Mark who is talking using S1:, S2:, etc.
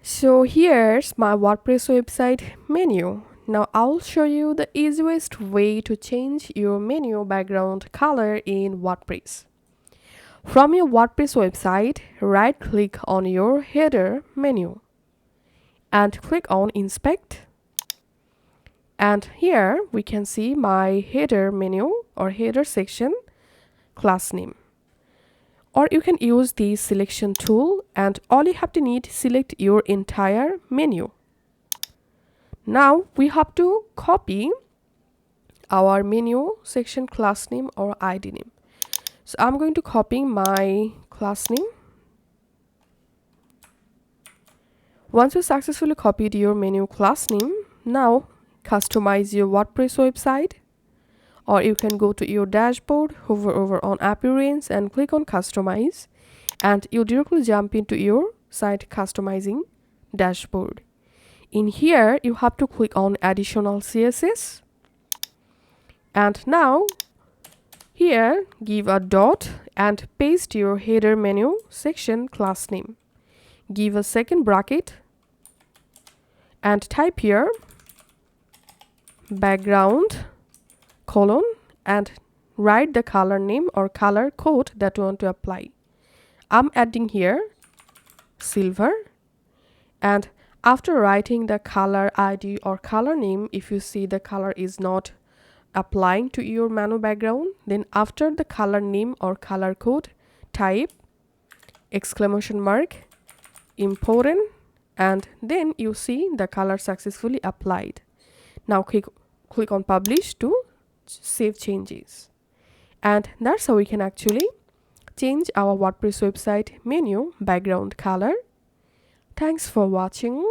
S1: So here's my WordPress website menu. Now I'll show you the easiest way to change your menu background color in WordPress. From your WordPress website, right click on your header menu and click on Inspect. And here we can see my header menu or header section class name. Or you can use the selection tool and all you have to need select your entire menu. Now we have to copy our menu section class name or ID name. So I'm going to copy my class name. Once you successfully copied your menu class name, now customize your WordPress website, or you can go to your dashboard, hover over on appearance and click on customize, and you directly jump into your site customizing dashboard. In here you have to click on additional CSS, and now here give a dot and paste your header menu section class name. Give a second bracket and type here background colon and write the color name or color code that you want to apply. I'm adding here silver, and after writing the color ID or color name, if you see the color is not applying to your menu background, then after the color name or color code, type exclamation mark important, and then you see the color successfully applied. Now click on publish to save changes. And that's how we can actually change our WordPress website menu background color. Thanks for watching.